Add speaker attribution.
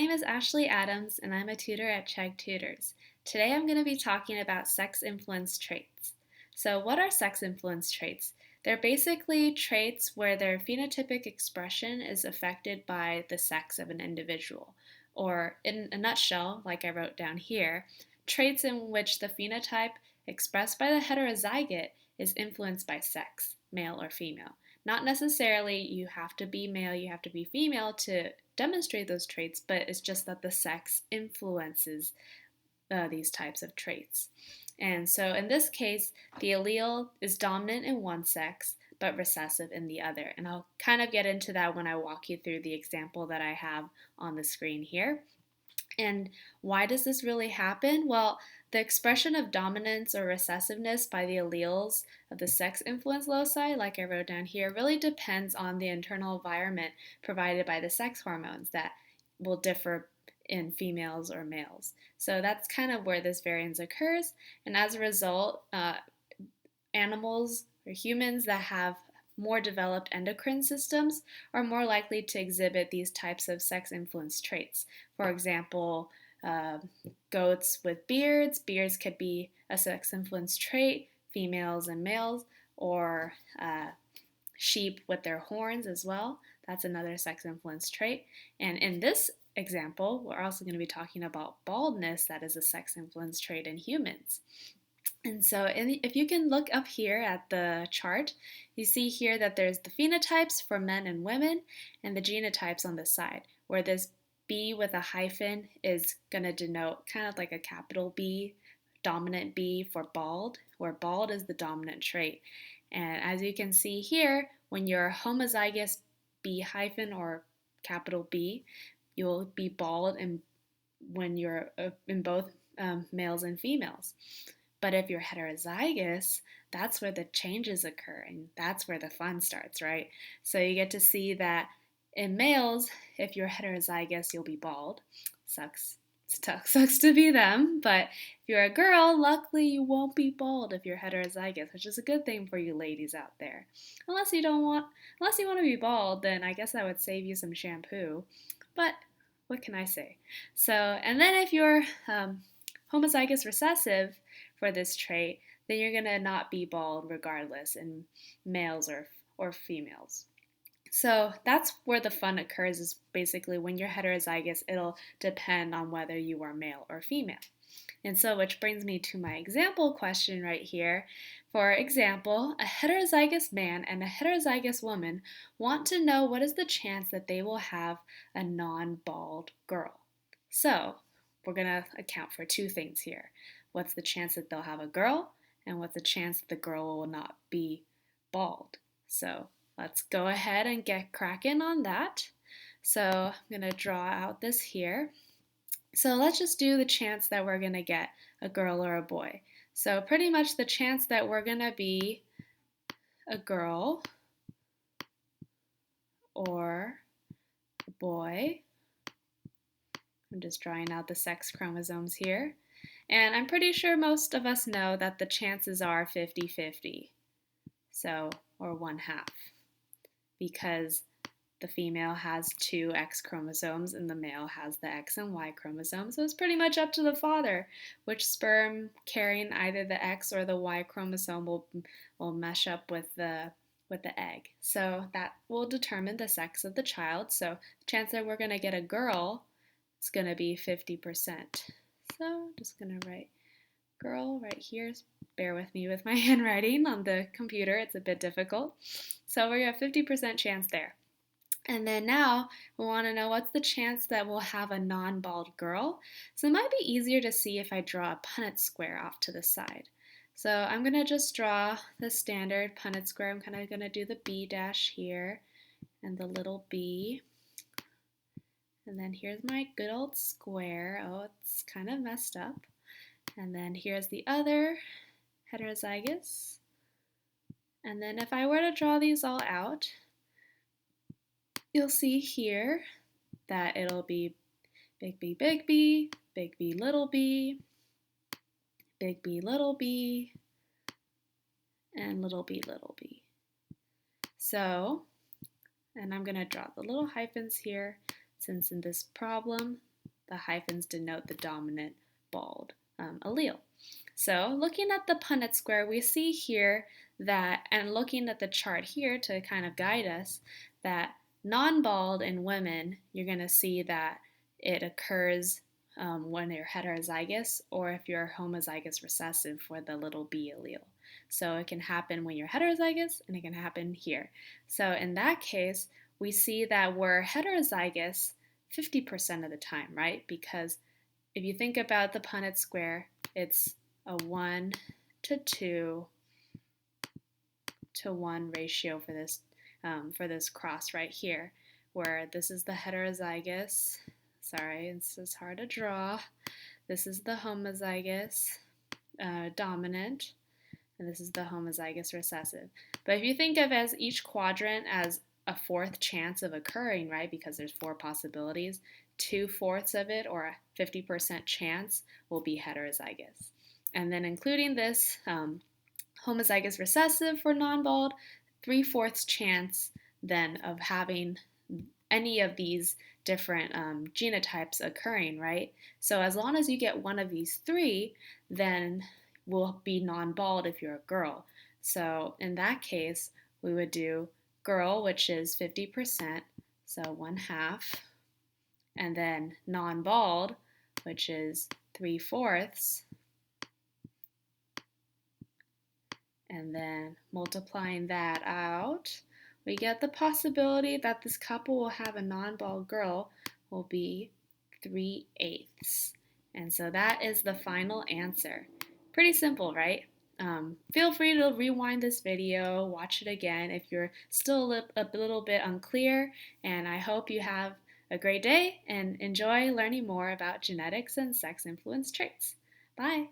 Speaker 1: name is Ashley Adams, and I'm a tutor at Chegg Tutors. Today I'm going to be talking about sex-influenced traits. So what are sex-influenced traits? They're basically traits where their phenotypic expression is affected by the sex of an individual. Or in a nutshell, like I wrote down here, traits in which the phenotype expressed by the heterozygote is influenced by sex, male or female. Not necessarily you have to be male, you have to be female to demonstrate those traits, but it's just that the sex influences these types of traits. And so in this case, the allele is dominant in one sex, but recessive in the other. And I'll kind of get into that when I walk you through the example that I have on the screen here. And why does this really happen? Well, the expression of dominance or recessiveness by the alleles of the sex influence loci, like I wrote down here, really depends on the internal environment provided by the sex hormones that will differ in females or males. So that's kind of where this variance occurs. And as a result, animals or humans that have more developed endocrine systems are more likely to exhibit these types of sex-influenced traits. For example, goats with beards. Beards could be a sex-influenced trait, females and males, or sheep with their horns as well. That's another sex-influenced trait. And in this example, we're also going to be talking about baldness, that is a sex-influenced trait in humans. And so if you can look up here at the chart, you see here that there's the phenotypes for men and women and the genotypes on the side, where this B with a hyphen is going to denote kind of like a capital B, dominant B for bald, where bald is the dominant trait. And as you can see here, when you're homozygous B hyphen or capital B, you'll be bald when you're in both males and females. But if you're heterozygous, that's where the changes occur, and that's where the fun starts, right? So you get to see that in males, if you're heterozygous, you'll be bald. Sucks to be them, but if you're a girl, luckily you won't be bald if you're heterozygous, which is a good thing for you ladies out there. Unless you want to be bald, then I guess that would save you some shampoo. But what can I say? So, and then if you're homozygous recessive for this trait, then you're going to not be bald regardless in males or females. So that's where the fun occurs, is basically when you're heterozygous, it'll depend on whether you are male or female. And so which brings me to my example question right here. For example, a heterozygous man and a heterozygous woman want to know what is the chance that they will have a non-bald girl. So we're going to account for two things here. What's the chance that they'll have a girl, and what's the chance that the girl will not be bald? So let's go ahead and get cracking on that. So I'm going to draw out this here. So let's just do the chance that we're going to get a girl or a boy. So pretty much the chance that we're going to be a girl or a boy. I'm just drawing out the sex chromosomes here. And I'm pretty sure most of us know that the chances are 50-50. So, or 1/2. Because the female has 2 X chromosomes and the male has the X and Y chromosomes. So it's pretty much up to the father which sperm carrying either the X or the Y chromosome will mesh up with the egg. So that will determine the sex of the child. So the chance that we're going to get a girl is going to be 50%. So I'm just going to write girl right here. Bear with me with my handwriting on the computer. It's a bit difficult. So we have 50% chance there. And then now we want to know what's the chance that we'll have a non-bald girl. So it might be easier to see if I draw a Punnett Square off to the side. So I'm going to just draw the standard Punnett Square. I'm kind of going to do the B dash here and the little b. And then here's my good old square. Oh, it's kind of messed up. And then here's the other heterozygous. And then if I were to draw these all out, you'll see here that it'll be big B, big B, big B, little b, big B, little b, and little b, little b. So, and I'm going to draw the little hyphens here, since in this problem The hyphens denote the dominant bald allele. So looking at the Punnett Square, we see here that, and looking at the chart here to kind of guide us, that non-bald in women, you're going to see that it occurs when you're heterozygous or if you're homozygous recessive for the little b allele. So it can happen when you're heterozygous and it can happen here. So in that case, we see that we're heterozygous 50% of the time, right? Because if you think about the Punnett Square, it's a 1 to 2 to 1 ratio for this cross right here, where this is the heterozygous. Sorry, this is hard to draw. This is the homozygous dominant, and this is the homozygous recessive. But if you think of as each quadrant as a fourth chance of occurring, right, because there's 4 possibilities, 2/4 of it, or a 50% chance, will be heterozygous. And then including this homozygous recessive for non-bald, 3/4 chance then of having any of these different genotypes occurring, right? So as long as you get one of these 3, then we'll be non-bald if you're a girl. So in that case, we would do girl, which is 50%, so 1/2, and then non-bald, which is 3/4, and then multiplying that out, we get the possibility that this couple will have a non-bald girl will be 3/8. And so that is the final answer. Pretty simple, right? Feel free to rewind this video, watch it again if you're still a little bit unclear, and I hope you have a great day and enjoy learning more about genetics and sex-influenced traits. Bye!